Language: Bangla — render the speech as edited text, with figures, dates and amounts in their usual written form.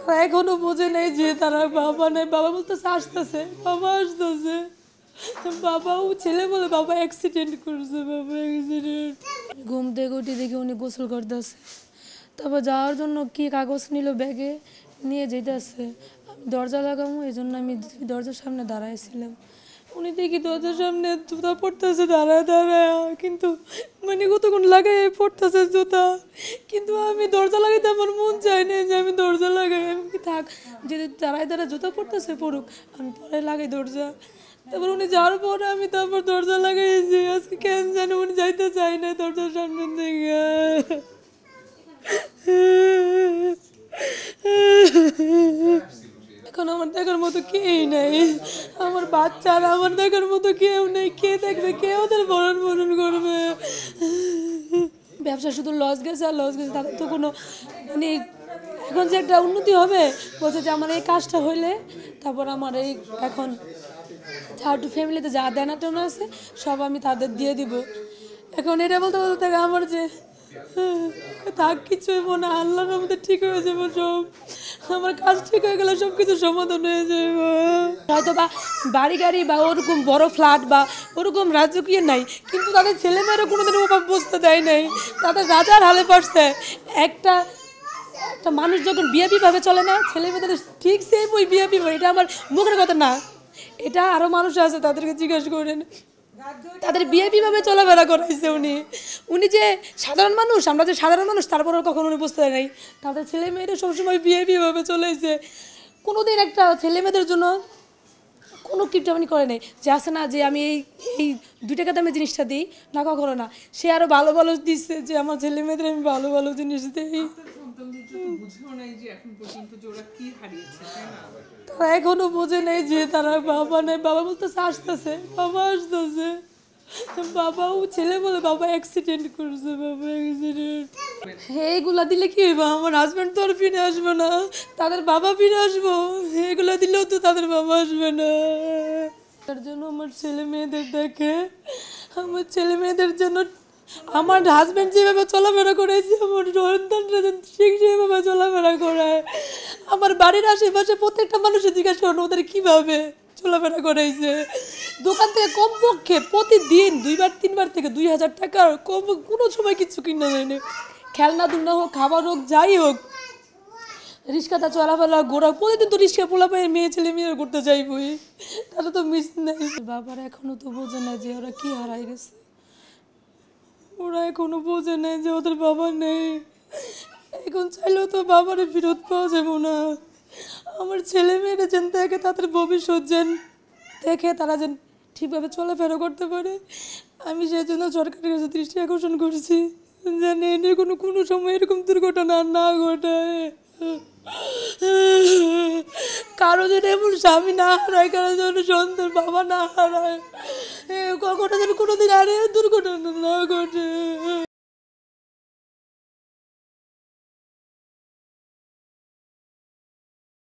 তারা এখনো বোঝে নাই যে তারা বাবা নাই। বাবা বলতেছে আসতেছে, বাবা আসতেছে, বাবাও ছেলে বলে বাবা অ্যাক্সিডেন্ট করছে, বাবা অ্যাক্সিডেন্ট। ঘুম থেকে উঠে দেখি উনি গোসল করতেছে, তারপর যাওয়ার জন্য কি কাগজ নিল ব্যাগে নিয়ে যেতেছে। আমি দরজা লাগাবো এই জন্য আমি দরজার সামনে দাঁড়াইছিলাম। উনি দেখি দরজার সামনে জুতা পড়তেছে দাঁড়ায় দাঁড়ায়, কিন্তু মানে কতক্ষণ লাগাই পড়তেছে জুতা, কিন্তু আমি দরজা লাগাইতে আমার মন চায় না যে আমি দরজা লাগাই। আমি কি থাক, যদি দাঁড়ায় দাঁড়ায় জুতা পড়তেছে পড়ুক, আমি পরে লাগাই দরজা। তারপর উনি যাওয়ার পরে আমি তারপর দরজা লাগাইছি। আজকে কেন জানি উনি যাইতে চাই না দরজার সামনে থেকে। এখন আমার দেখার মতো কেউই নেই, আমার বাচ্চারা আমার দেখার মতো কেউ নেই। কে দেখবে, কে ওদের ভরণ পোষণ করবে? ব্যবসা শুধু লস গেছে আর লস গেছে, তাদের তো কোনো মানে এখন যে একটা উন্নতি হবে বলছে যে আমার এই কাজটা হইলে তারপর আমার এই এখন একটু ফ্যামিলিতে যা দেনা টেনা আছে সব আমি তাদের দিয়ে দিব। এখন এটা বলতে বলতে থাকে আমার যে থাক কিছু হইব না, আল্লাহর রহমতে ঠিক হয়ে যাবো সব, আমার কাজ ঠিক হয়ে গেলে সব কিছু সমাধান হয়ে যাবে। হয়তো বা বাড়ি গাড়ি বা ওরকম বড় ফ্ল্যাট বা ওরকম রাজকীয় নাই, কিন্তু তাদের ছেলেমেয়েরা কোনোদিন অভাব বুঝতে দেয় নাই, তাদের রাজার হালে পারছে। একটা একটা মানুষ যখন বিএপি-ভাবে চলে না, ছেলে মেয়েদের ঠিক সেম ওই বিএপি-ভাবে, এটা আমার মুখের কথা না, এটা আরও মানুষ আছে তাদেরকে জিজ্ঞাসা করেন, তাদের বিএপি-ভাবে চলাফেরা করাইছে উনি। উনি যে সাধারণ মানুষ, আমরা যে সাধারণ মানুষ তারপরেও কখনো উনি বুঝতে নাই, তাদের ছেলে মেয়েরা সবসময় বিএপি-ভাবে চলেছে। কোনোদিন একটা ছেলে মেয়েদের জন্য কোনো কিপটামানি করে নেই যে আছে না যে আমি এই এই 2 টাকা দামে জিনিসটা দিই না, কখনো না। সে আরও ভালো ভালো দিচ্ছে যে আমার ছেলে মেয়েদের আমি ভালো ভালো জিনিস দিই। তারা এখনো বোঝে নাই যে তারা বাবা নাই। বাবা বলতেছে আসতেছে, বাবা আসতেছে, বাবাও ছেলে বলে বাবা অ্যাক্সিডেন্ট করছে, বাবা অ্যাক্সিডেন্ট। এইগুলা দিলে কি হইবা? আমার হাজব্যান্ড তো আর ফিরে আসবে না, তাদের বাবা ফিরে আসবো, এগুলা দিলেও তো তাদের বাবা আসবে না। তার জন্য আমার ছেলে মেয়েদের দেখে, আমার ছেলে মেয়েদের জন্য আমার হাজব্যান্ড যেভাবে চলাফেরা করেছে আমার সন্তানরা ঠিক সেভাবে চলাফেরা করায়। আমার বাড়ির আশেপাশে প্রত্যেকটা মানুষের জিজ্ঞাসা করেন ওদের কীভাবে চলাফেরা করাইছে। দোকান থেকে কমপক্ষে প্রতিদিন 2-3 বার থেকে 2000 টাকার কম কোনো সময় কিছু কিনা যায়নি। খেলনা দুলনা হোক, খাবার হোক, যাই হোক, রিক্সাটা চলাফেরা ঘোরা, প্রতিদিন তো রিক্সা পোলাপায়ের মেয়ে ছেলে মেয়েরা ঘুরতে যাইবই, তারা তো মিস নাই। বাবার এখনো তো বোঝে না যে ওরা কি হারাই গেছে, ওরা এখনো বোঝে না যে ওদের বাবা নেই। এখন চাইলেও তো বাবারে ফেরত পাওয়া যাবে না। আমার ছেলে মেয়েরা যেন দেখে তাদের ভবিষ্যৎ যেন দেখে তারা যেন ঠিকভাবে চলাফেরা করতে পারে, আমি সেই জন্য সরকারের কাছে দৃষ্টি আকর্ষণ করছি যেন এনে কোনো সময় এরকম দুর্ঘটনা না ঘটায়। কারো যেন এমন স্বামী না হারায়, কারো যেন সন্তান বাবা না হারায়, কখনো যেন কোনোদিন আরে দুর্ঘটনা না ঘটে।